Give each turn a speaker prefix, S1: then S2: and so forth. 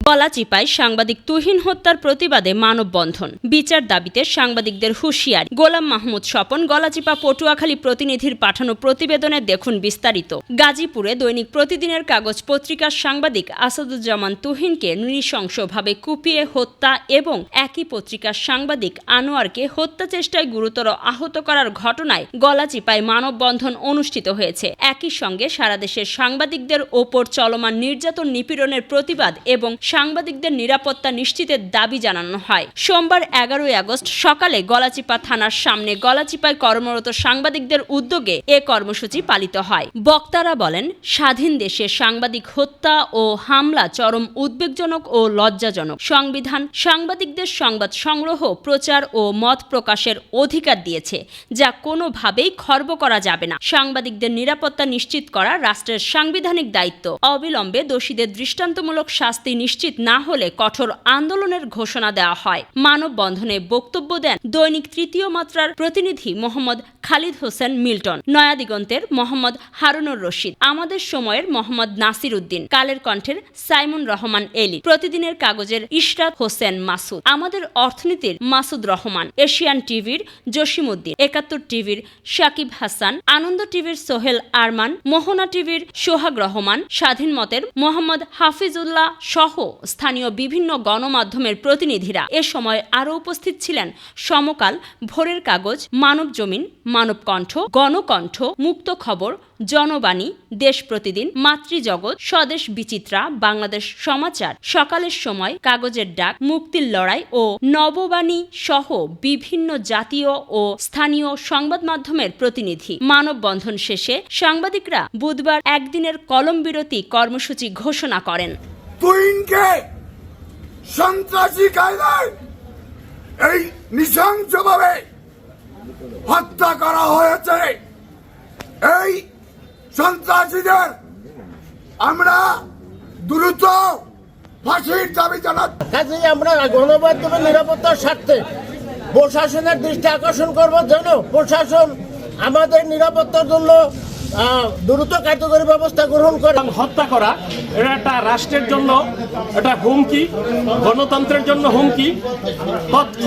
S1: গলাচিপায় সাংবাদিক তুহিন হত্যার প্রতিবাদে মানববন্ধন, বিচার দাবিতে সাংবাদিকদের হুঁশিয়ারি। গোলাম মাহমুদ স্বপন, গলাচিপা পটুয়াখালী প্রতিনিধির পাঠানো প্রতিবেদনে দেখুন বিস্তারিত। গাজীপুরে দৈনিক প্রতিদিনের কাগজ পত্রিকার সাংবাদিক আসাদুজ্জামান তুহিনকে নৃশংসভাবে কুপিয়ে হত্যা এবং একই পত্রিকার সাংবাদিক আনোয়ারকে হত্যা চেষ্টায় গুরুতর আহত করার ঘটনায় গলাচিপায় মানববন্ধন অনুষ্ঠিত হয়েছে। একই সঙ্গে সারা দেশের সাংবাদিকদের ওপর চলমান নির্যাতন নিপীড়নের প্রতিবাদ এবং সাংবাদিকদের নিরাপত্তা নিশ্চিতের দাবি জানানো হয়। সোমবার 11 আগস্ট সকালে গলাচিপা থানার সামনে গলাচিপায় কর্মরত সাংবাদিকদের উদ্যোগে এ কর্মসূচি পালিত হয়। বক্তারা বলেন, স্বাধীন দেশে সাংবাদিক হত্যা ও হামলা চরম উদ্বেগজনক ও লজ্জাজনক। সংবিধান সাংবাদিকদের সংবাদ সংগ্রহ, প্রচার ও মত প্রকাশের অধিকার দিয়েছে, যা কোনোভাবেই খর্ব করা যাবে না। সাংবাদিকদের নিরাপত্তা নিশ্চিত করা রাষ্ট্রের সাংবিধানিক দায়িত্ব। অবিলম্বে দোষীদের দৃষ্টান্তমূলক শাস্তি নিশ্চিত না হলে কঠোর আন্দোলনের ঘোষণা দেওয়া হয়। মানববন্ধনে বক্তব্য দেন দৈনিক তৃতীয় মাত্রার প্রতিনিধি মোহাম্মদ খালিদ হোসেন মিল্টন, নয়াদিগন্তের মোহাম্মদ হারুনুর রশিদ, আমাদের সময়ের মোহাম্মদ নাসির উদ্দিন, কালের কণ্ঠের সাইমুন রহমান এলি, প্রতিদিনের কাগজের ইশরাত হোসেন মাসুদ, আমাদের অর্থনীতির মাসুদ রহমান, এশিয়ান টিভির জসিম উদ্দিন, 71 টিভির সাকিব হাসান, আনন্দ টিভির সোহেল আরমান, মোহনা টিভির সোহাগ রহমান, স্বাধীন মতের মোহাম্মদ হাফিজুল্লাহ সহ স্থানীয় বিভিন্ন গণমাধ্যমের প্রতিনিধিরা। এ সময় আরও উপস্থিত ছিলেন সমকাল, ভোরের কাগজ, মানব জমিন, মানব কণ্ঠ, গণকণ্ঠ, মুক্ত খবর, জনবাণী, দেশ প্রতিদিন, মাতৃজগৎ, স্বদেশ বিচিত্রা, বাংলাদেশ সমাচার, সকালের সময়, কাগজের ডাক, মুক্তির লড়াই ও নববাণী সহ বিভিন্ন জাতীয় ও স্থানীয় সংবাদ মাধ্যমের প্রতিনিধি। মানববন্ধন শেষে সাংবাদিকরা বুধবার একদিনের কলম বিরতি কর্মসূচি ঘোষণা করেন।
S2: তুহিনকে সন্ত্রাসী কায়দায় এই নৃশংসভাবে হত্যা করা হয়েছে। এই সন্ত্রাসীদের আমরা দ্রুত ফাঁসির দাবি জানাচ্ছি।
S3: কাজেই আমরা গণমাধ্যমের নিরাপত্তার স্বার্থে প্রশাসনের দৃষ্টি আকর্ষণ করব যেন প্রশাসন আমাদের নিরাপত্তার জন্য দ্রুত কার্যকরী ব্যবস্থা গ্রহণ করে।
S4: হত্যা করা এটা একটা রাষ্ট্রের জন্য এটা হুমকি, গণতন্ত্রের জন্য হুমকি। তথ্য